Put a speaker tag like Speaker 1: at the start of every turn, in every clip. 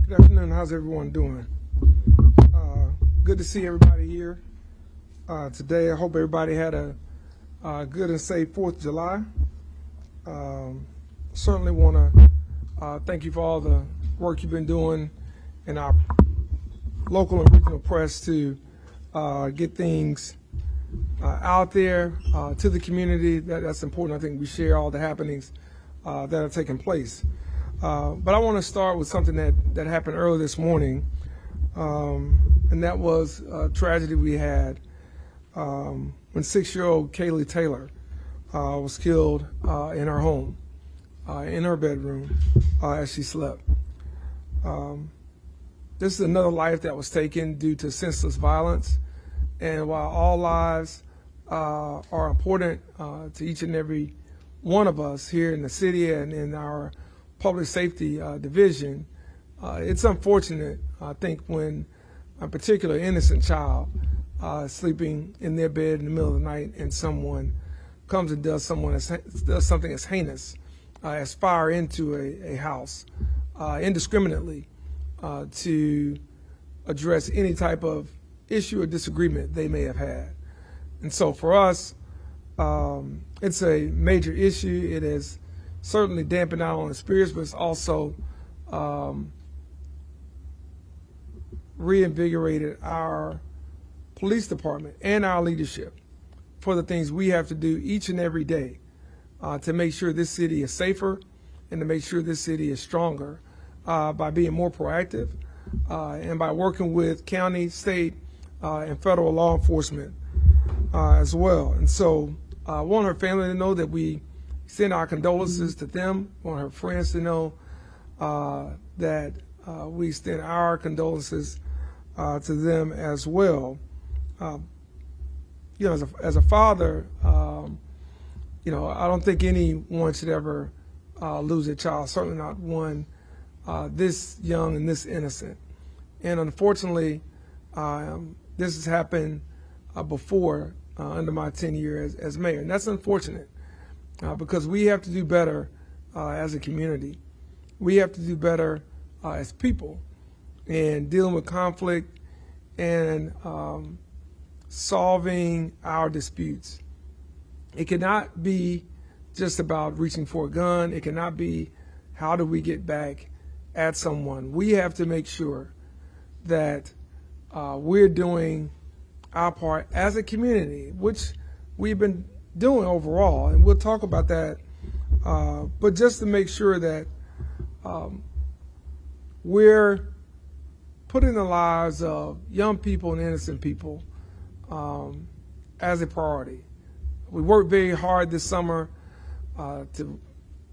Speaker 1: Good afternoon. How's everyone doing? Good to see everybody here today. I hope everybody had a good and safe 4th of July. Certainly want to thank you for all the work you've been doing in our local and regional press to get things out there to the community. That's important. I think we share all the happenings that are taking place. But I want to start with something that happened early this morning, and that was a tragedy we had when 6-year-old Kaylee Taylor was killed in her home, in her bedroom, as she slept. This is another life that was taken due to senseless violence, and while all lives are important to each and every one of us here in the city and in our public safety division, it's unfortunate, I think, when a particular innocent child sleeping in their bed in the middle of the night and someone comes and does something as heinous as fire into a house indiscriminately to address any type of issue or disagreement they may have had. And so for us, it's a major issue. It is certainly dampen not only the spirits, but it's also reinvigorated our police department and our leadership for the things we have to do each and every day to make sure this city is safer and to make sure this city is stronger by being more proactive and by working with county, state, and federal law enforcement as well. And so I want her family to know that we send our condolences to them. I want her friends to know that we extend our condolences to them as well. As a father, I don't think anyone should ever lose a child, certainly not one this young and this innocent. And unfortunately, this has happened before under my tenure as mayor, and that's unfortunate. Because we have to do better as a community. We have to do better as people in dealing with conflict and solving our disputes. It cannot be just about reaching for a gun. It cannot be how do we get back at someone. We have to make sure that we're doing our part as a community, which we've been doing overall, and we'll talk about that, but just to make sure that we're putting the lives of young people and innocent people as a priority. We worked very hard this summer to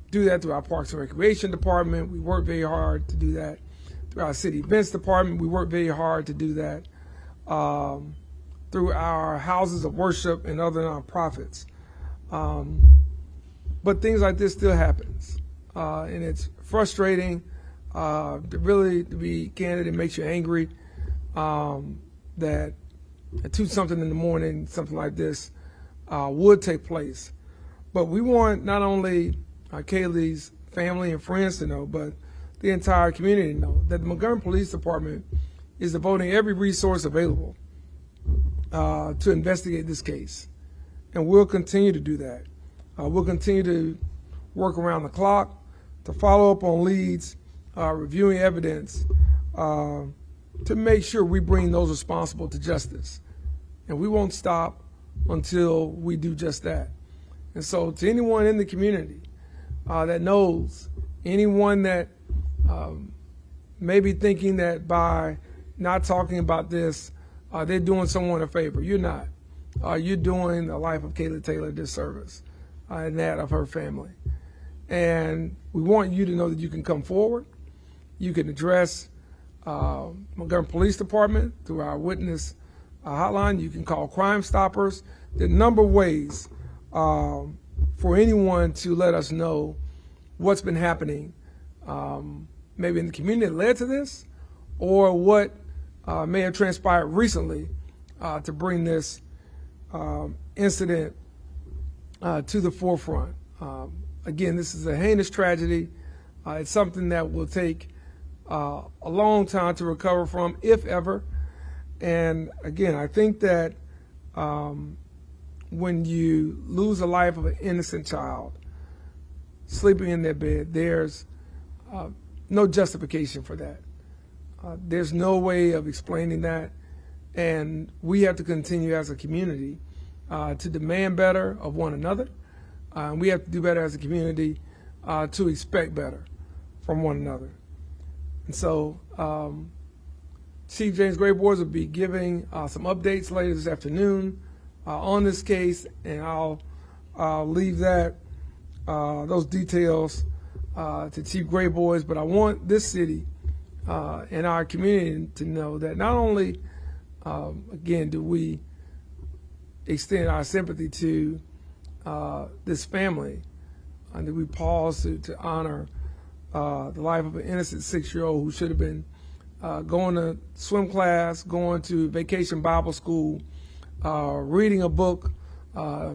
Speaker 1: do that through our Parks and Recreation Department. We worked very hard to do that through our City Events Department. We worked very hard to do that through our houses of worship and other nonprofits. But things like this still happens, and it's frustrating. To be candid, it makes you angry that at 2-something in the morning, something like this would take place. But we want not only Kaylee's family and friends to know, but the entire community to know that the Montgomery Police Department is devoting every resource available to investigate this case. And we'll continue to do that. We'll continue to work around the clock to follow up on leads, reviewing evidence, to make sure we bring those responsible to justice. And we won't stop until we do just that. And so to anyone in the community that knows, anyone that may be thinking that by not talking about this, they're doing someone a favor. You're not. You're doing the life of Kaylee Taylor a disservice and that of her family. And we want you to know that you can come forward. You can address Montgomery Police Department through our witness hotline. You can call Crime Stoppers. There are a number of ways for anyone to let us know what's been happening, maybe in the community that led to this, or what may have transpired recently to bring this incident to the forefront. Again, this is a heinous tragedy. It's something that will take a long time to recover from, if ever. And again, I think that when you lose the life of an innocent child sleeping in their bed, there's no justification for that. There's no way of explaining that. And we have to continue as a community to demand better of one another. We have to do better as a community to expect better from one another. And so Chief James Grayboards will be giving some updates later this afternoon on this case, and I'll leave that those details to Chief Grayboards. But I want this city and our community to know that not only, again, do we extend our sympathy to this family, and that we pause to honor the life of an innocent 6-year-old who should have been going to swim class, going to vacation Bible school, reading a book,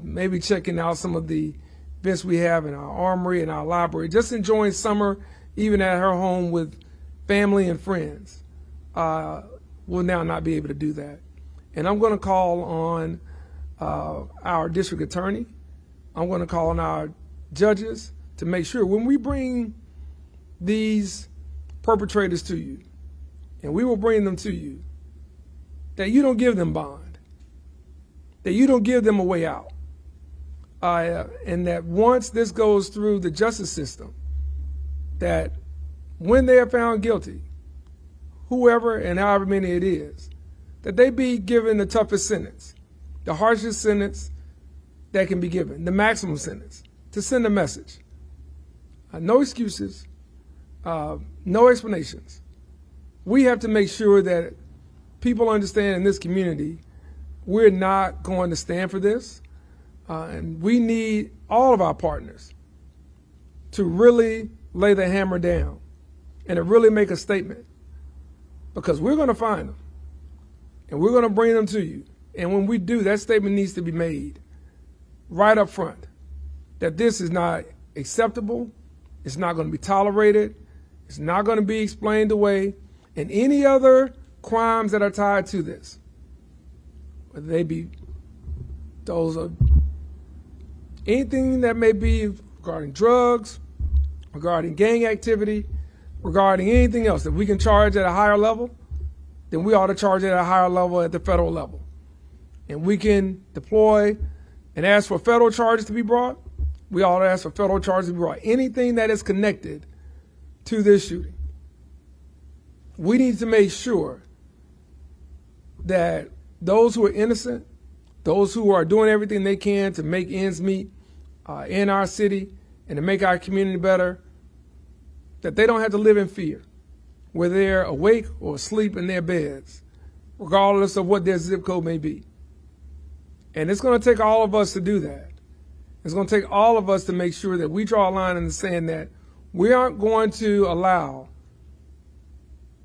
Speaker 1: maybe checking out some of the events we have in our armory and our library, just enjoying summer, even at her home with family and friends, will now not be able to do that. And I'm going to call on our district attorney. I'm going to call on our judges to make sure when we bring these perpetrators to you, and we will bring them to you, that you don't give them bond, that you don't give them a way out, and that once this goes through the justice system, that when they are found guilty, whoever and however many it is, that they be given the toughest sentence, the harshest sentence that can be given, the maximum sentence, to send a message. No excuses, no explanations. We have to make sure that people understand in this community we're not going to stand for this, and we need all of our partners to really lay the hammer down and to really make a statement, because we're going to find them and we're going to bring them to you. And when we do, that statement needs to be made right up front, that this is not acceptable, it's not going to be tolerated, it's not going to be explained away, and any other crimes that are tied to this, whether they be those of anything that may be regarding drugs, regarding gang activity, regarding anything else that we can charge at a higher level, then we ought to charge it at a higher level at the federal level. And we can deploy and ask for federal charges to be brought. We ought to ask for federal charges to be brought. Anything that is connected to this shooting. We need to make sure that those who are innocent, those who are doing everything they can to make ends meet in our city and to make our community better, that they don't have to live in fear, whether they're awake or asleep in their beds, regardless of what their zip code may be. And it's going to take all of us to do that. It's going to take all of us to make sure that we draw a line in the sand that we aren't going to allow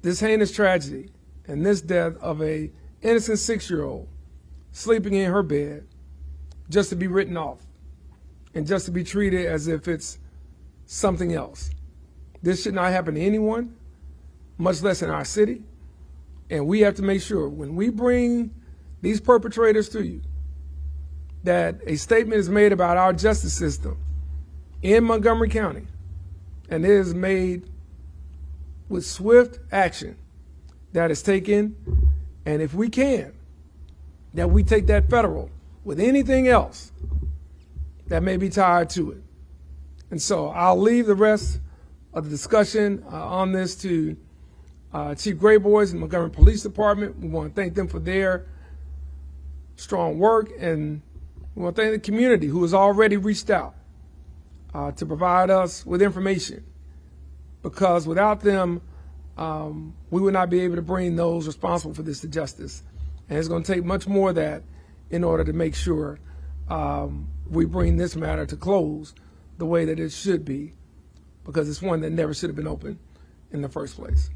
Speaker 1: this heinous tragedy and this death of a innocent 6-year-old sleeping in her bed just to be written off and just to be treated as if it's something else. This should not happen to anyone, much less in our city. And we have to make sure when we bring these perpetrators to you, that a statement is made about our justice system in Montgomery County, and it is made with swift action that is taken, and if we can, that we take that federal with anything else that may be tied to it. And so I'll leave the rest of the discussion on this to Chief Grayboards and Montgomery Police Department. We want to thank them for their strong work, and we want to thank the community who has already reached out to provide us with information, because without them, we would not be able to bring those responsible for this to justice. And it's going to take much more of that in order to make sure we bring this matter to close the way that it should be, because it's one that never should have been open in the first place.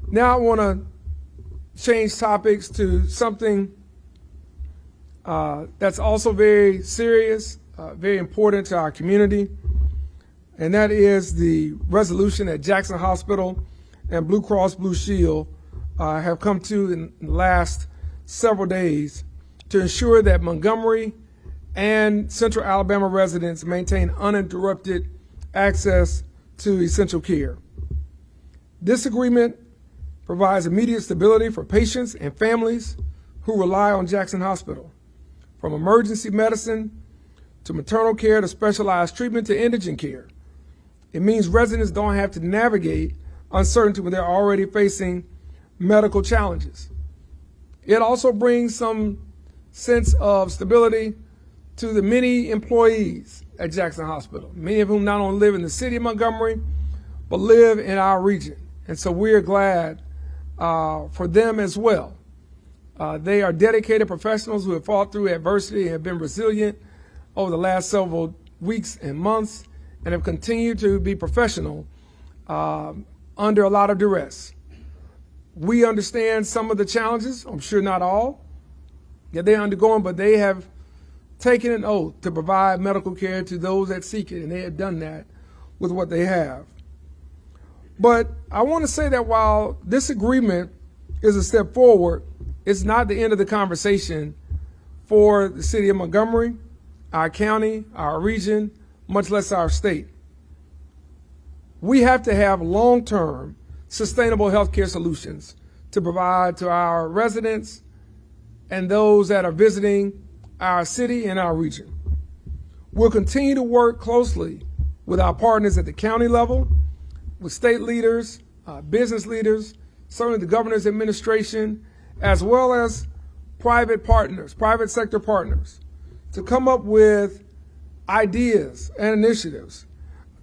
Speaker 1: Now I want to change topics to something that's also very serious, very important to our community. and that is the resolution that Jackson Hospital and Blue Cross Blue Shield have come to in the last several days to ensure that Montgomery and Central Alabama residents maintain uninterrupted access to essential care. This agreement provides immediate stability for patients and families who rely on Jackson Hospital, from emergency medicine to maternal care to specialized treatment to indigent care. It means residents don't have to navigate uncertainty when they're already facing medical challenges. It also brings some sense of stability to the many employees at Jackson Hospital, many of whom not only live in the city of Montgomery, but live in our region. And so we're glad for them as well. They are dedicated professionals who have fought through adversity and have been resilient over the last several weeks and months and have continued to be professional under a lot of duress. We understand some of the challenges, I'm sure not all, that they're undergoing, but they have taken an oath to provide medical care to those that seek it, and they have done that with what they have. But I want to say that while this agreement is a step forward, it's not the end of the conversation for the city of Montgomery, our county, our region, much less our state. We have to have long-term, sustainable healthcare solutions to provide to our residents and those that are visiting our city and our region. We'll continue to work closely with our partners at the county level, with state leaders, business leaders, certainly the governor's administration, as well as private partners, private sector partners, to come up with ideas and initiatives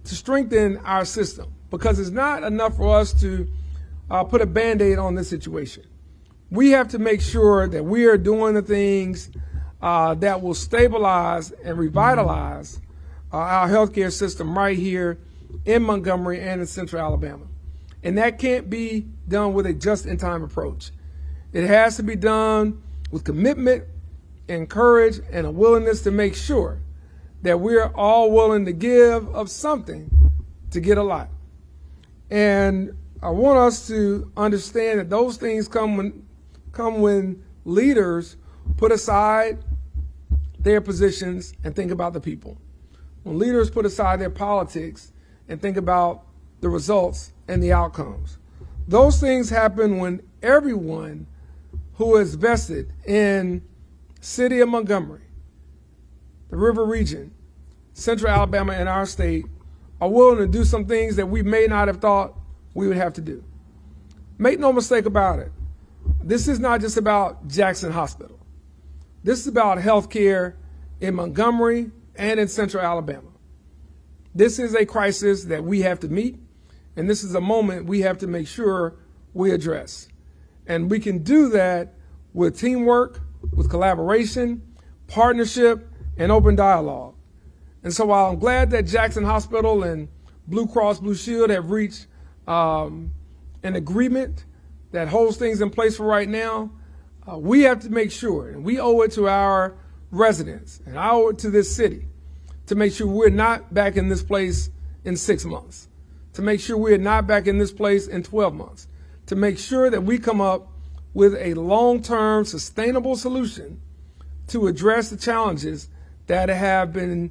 Speaker 1: to strengthen our system, because it's not enough for us to put a Band-Aid on this situation. We have to make sure that we are doing the things that will stabilize and revitalize our healthcare system right here in Montgomery and in Central Alabama. And that can't be done with a just-in-time approach. It has to be done with commitment and courage and a willingness to make sure that we're all willing to give of something to get a lot. And I want us to understand that those things come when leaders put aside their positions and think about the people. When leaders put aside their politics and think about the results and the outcomes. Those things happen when everyone who is vested in city of Montgomery, the River Region, Central Alabama, and our state are willing to do some things that we may not have thought we would have to do. Make no mistake about it. This is not just about Jackson Hospital. This is about health care in Montgomery and in Central Alabama. This is a crisis that we have to meet, and this is a moment we have to make sure we address. And we can do that with teamwork, with collaboration, partnership, and open dialogue. And so while I'm glad that Jackson Hospital and Blue Cross Blue Shield have reached an agreement that holds things in place for right now, we have to make sure, and we owe it to our residents, and I owe it to this city, to make sure we're not back in this place in 6 months, to make sure we're not back in this place in 12 months, to make sure that we come up with a long-term sustainable solution to address the challenges that have been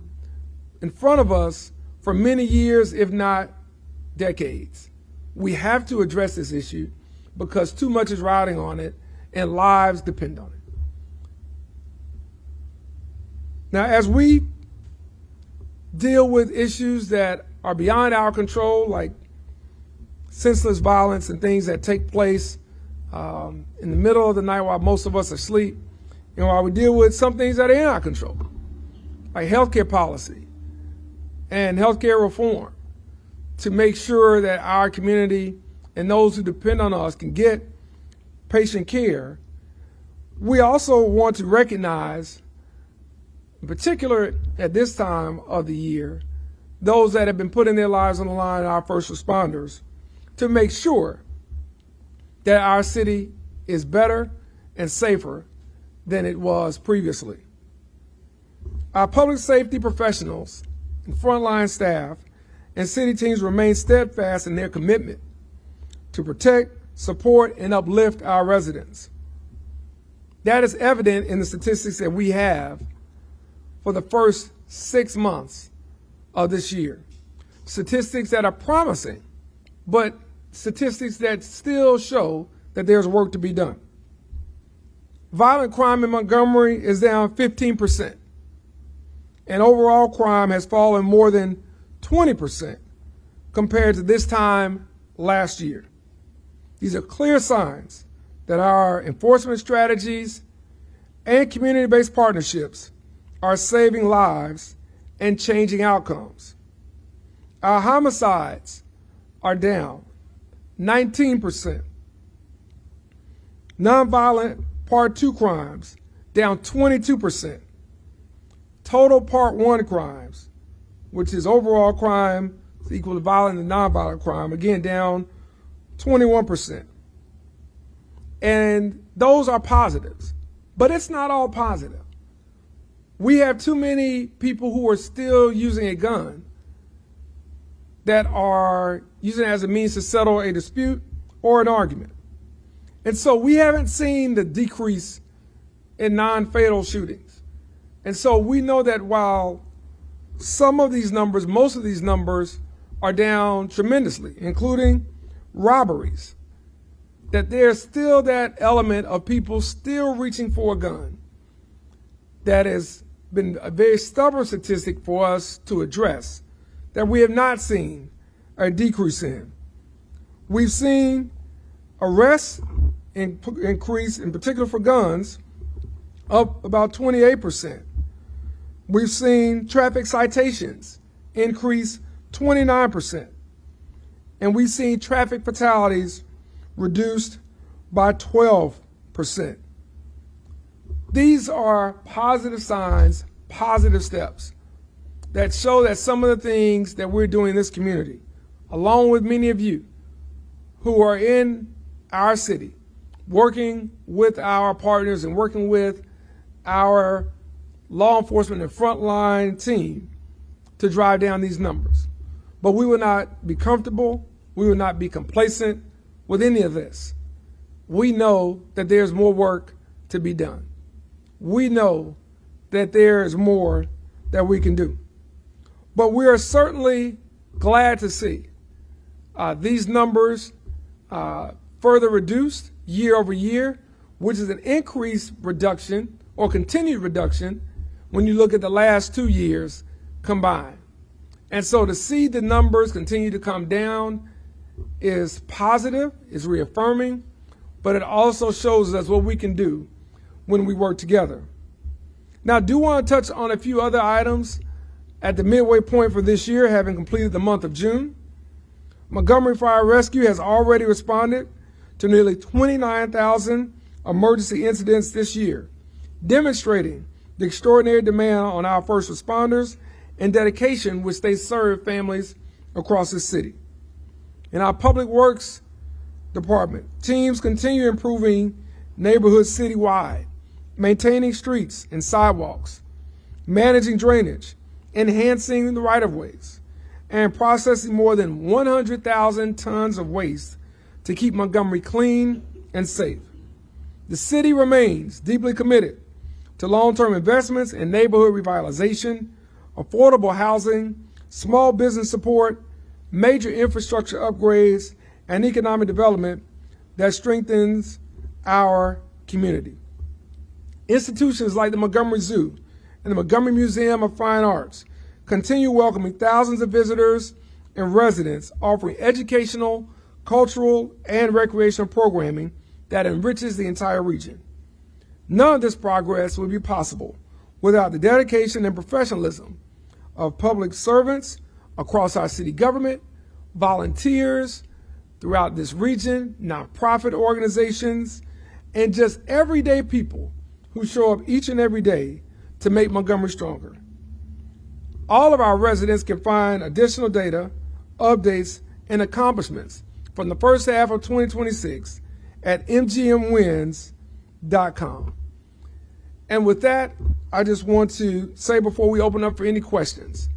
Speaker 1: in front of us for many years, if not decades. We have to address this issue because too much is riding on it and lives depend on it. Now, as we deal with issues that are beyond our control, like senseless violence and things that take place in the middle of the night while most of us are asleep, while we deal with some things that are in our control, like healthcare policy and healthcare reform, to make sure that our community and those who depend on us can get patient care, we also want to recognize, in particular at this time of the year, those that have been putting their lives on the line, our first responders, to make sure that our city is better and safer than it was previously. Our public safety professionals and frontline staff and city teams remain steadfast in their commitment to protect, support, and uplift our residents. That is evident in the statistics that we have for the first 6 months of this year. Statistics that are promising, but statistics that still show that there's work to be done. Violent crime in Montgomery is down 15%, and overall crime has fallen more than 20% compared to this time last year. These are clear signs that our enforcement strategies and community-based partnerships are saving lives and changing outcomes. Our homicides are down 19%. Nonviolent Part 2 crimes down 22%. Total Part 1 crimes, which is overall crime is equal to violent and nonviolent crime, again down 21%. And those are positives, but it's not all positive. We have too many people who are still using a gun that are using it as a means to settle a dispute or an argument. And so we haven't seen the decrease in non-fatal shootings. And so we know that while some of these numbers, most of these numbers are down tremendously, including robberies, that there's still that element of people still reaching for a gun that has been a very stubborn statistic for us to address, that we have not seen a decrease in. We've seen arrests increase, in particular for guns, up about 28%. We've seen traffic citations increase 29%. And we've seen traffic fatalities reduced by 12%. These are positive signs, positive steps that show that some of the things that we're doing in this community, along with many of you who are in our city, working with our partners and working with our law enforcement and frontline team to drive down these numbers. But we will not be comfortable, we will not be complacent with any of this. We know that there's more work to be done. We know that there is more that we can do. But we are certainly glad to see these numbers further reduced year over year, which is an increased reduction or continued reduction when you look at the last 2 years combined. And so to see the numbers continue to come down is positive, is reaffirming, but it also shows us what we can do when we work together. Now, I do want to touch on a few other items at the midway point for this year, having completed the month of June. Montgomery Fire Rescue has already responded to nearly 29,000 emergency incidents this year, demonstrating the extraordinary demand on our first responders and dedication which they serve families across the city. In our Public Works Department, teams continue improving neighborhoods citywide, maintaining streets and sidewalks, managing drainage, enhancing the right-of-ways, and processing more than 100,000 tons of waste to keep Montgomery clean and safe. The city remains deeply committed to long-term investments in neighborhood revitalization, affordable housing, small business support, major infrastructure upgrades, and economic development that strengthens our community. Institutions like the Montgomery Zoo and the Montgomery Museum of Fine Arts continue welcoming thousands of visitors and residents, offering educational, cultural, and recreational programming that enriches the entire region. None of this progress would be possible without the dedication and professionalism of public servants across our city government, volunteers throughout this region, nonprofit organizations, and just everyday people who show up each and every day to make Montgomery stronger. All of our residents can find additional data, updates, and accomplishments from the first half of 2026 at mgmwins.com. And with that, I just want to say before we open up for any questions,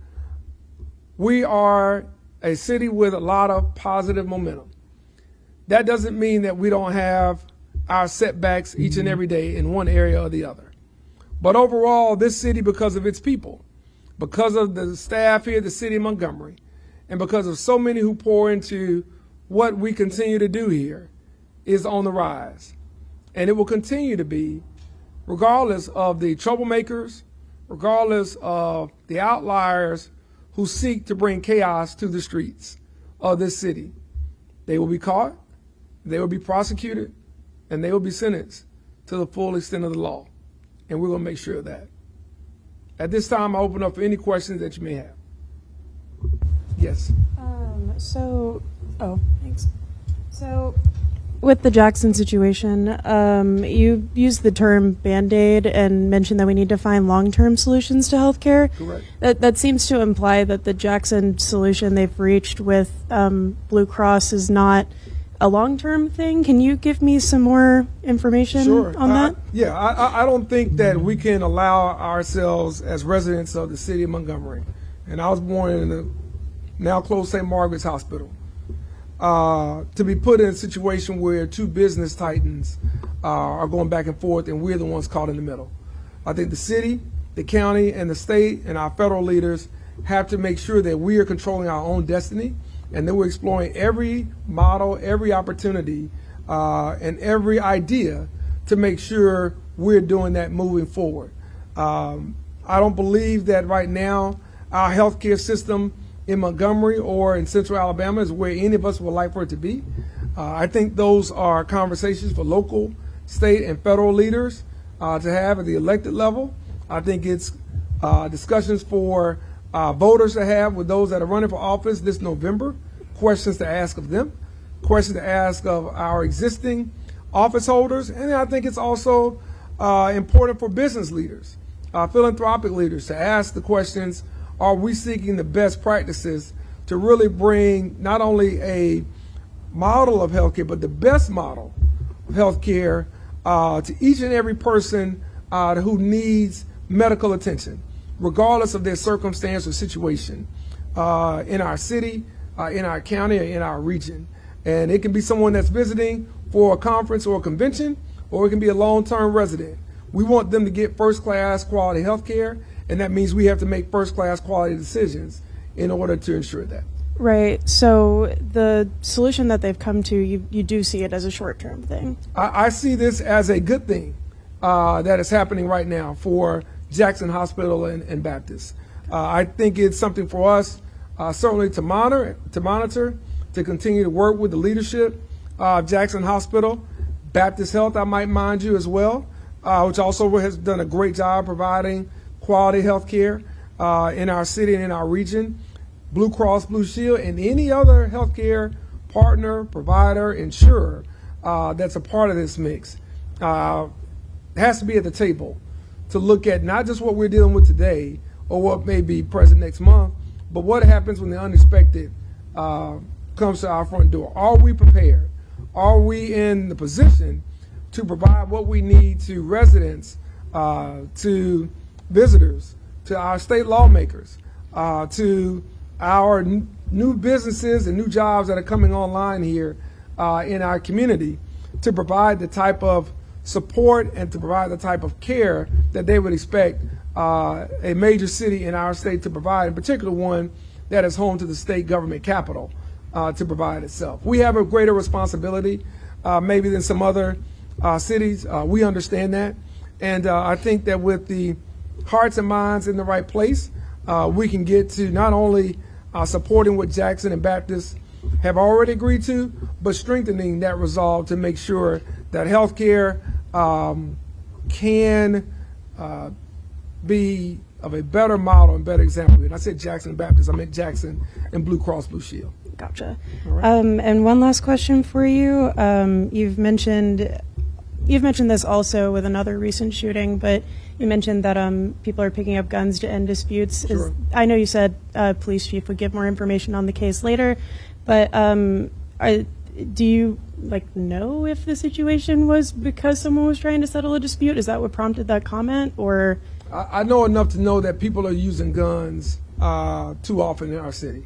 Speaker 1: we are a city with a lot of positive momentum. That doesn't mean that we don't have our setbacks each and every day in one area or the other. But overall, this city, because of its people, because of the staff here at the city of Montgomery, and because of so many who pour into what we continue to do here, is on the rise. And it will continue to be, regardless of the troublemakers, regardless of the outliers who seek to bring chaos to the streets of this city. They will be caught, they will be prosecuted, and they will be sentenced to the full extent of the law. And we're going to make sure of that. At this time, I open up for any questions that you may have. Yes.
Speaker 2: Thanks. So, with the Jackson situation, you used the term Band-Aid and mentioned that we need to find long-term solutions to healthcare.
Speaker 1: Correct.
Speaker 2: That seems to imply that the Jackson solution they've reached with Blue Cross is not a long-term thing. Can you give me some more information on that?
Speaker 1: I don't think that we can allow ourselves as residents of the city of Montgomery, and I was born in the now closed St. Margaret's Hospital, to be put in a situation where two business titans are going back and forth and we're the ones caught in the middle. I think the city, the county, and the state and our federal leaders have to make sure that we are controlling our own destiny and that we're exploring every model, every opportunity, and every idea to make sure we're doing that moving forward. I don't believe that right now our healthcare system in Montgomery or in Central Alabama is where any of us would like for it to be. I think those are conversations for local, state, and federal leaders to have at the elected level. I think it's discussions for voters to have with those that are running for office this November, questions to ask of them, questions to ask of our existing office holders, and I think it's also important for business leaders, philanthropic leaders to ask the questions, are we seeking the best practices to really bring not only a model of healthcare, but the best model of healthcare to each and every person who needs medical attention, regardless of their circumstance or situation in our city, in our county, or in our region. And it can be someone that's visiting for a conference or a convention, or it can be a long-term resident. We want them to get first-class quality healthcare, and that means we have to make first-class quality decisions in order to ensure that.
Speaker 2: Right. So the solution that they've come to, you do see it as a short-term thing?
Speaker 1: I see this as a good thing that is happening right now for Jackson Hospital and Baptist. I think it's something for us certainly to monitor, to continue to work with the leadership of Jackson Hospital, Baptist Health, I might mind you as well, which also has done a great job providing quality health care in our city and in our region, Blue Cross Blue Shield, and any other healthcare partner, provider, insurer that's a part of this mix has to be at the table to look at not just what we're dealing with today or what may be present next month, but what happens when the unexpected comes to our front door. Are we prepared? Are we in the position to provide what we need to residents, to visitors, to our state lawmakers, to our new businesses and new jobs that are coming online here in our community, to provide the type of support and to provide the type of care that they would expect a major city in our state to provide, in particular one that is home to the state government capital to provide itself. We have a greater responsibility maybe than some other cities. We understand that. And I think that with the hearts and minds in the right place, we can get to not only supporting what Jackson and Baptist have already agreed to, but strengthening that resolve to make sure that healthcare can be of a better model and better example. And I said Jackson and Baptist, I meant Jackson and Blue Cross Blue Shield.
Speaker 2: Gotcha.
Speaker 1: All right.
Speaker 2: And one last question for you. You've mentioned this also with another recent shooting, but you mentioned that people are picking up guns to end disputes.
Speaker 1: Sure.
Speaker 2: I know you said police chief would give more information on the case later, but do you know if the situation was because someone was trying to settle a dispute? Is that what prompted that comment, or?
Speaker 1: I know enough to know that people are using guns too often in our city.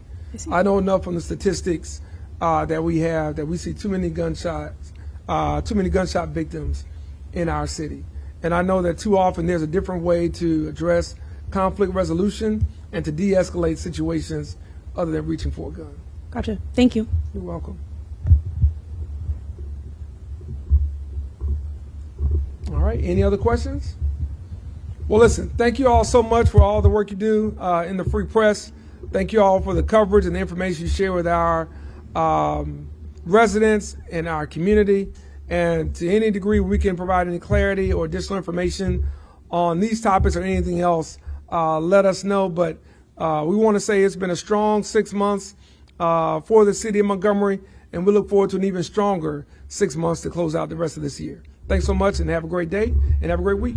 Speaker 1: I know enough from the statistics that we see too many gunshot victims in our city. And I know that too often there's a different way to address conflict resolution and to de-escalate situations other than reaching for a gun.
Speaker 2: Gotcha. Thank you.
Speaker 1: You're welcome. All right, any other questions? Well, listen, thank you all so much for all the work you do in the Free Press. Thank you all for the coverage and the information you share with our residents and our community. And to any degree we can provide any clarity or additional information on these topics or anything else, let us know. But we want to say it's been a strong 6 months for the city of Montgomery, and we look forward to an even stronger 6 months to close out the rest of this year. Thanks so much, and have a great day, and have a great week.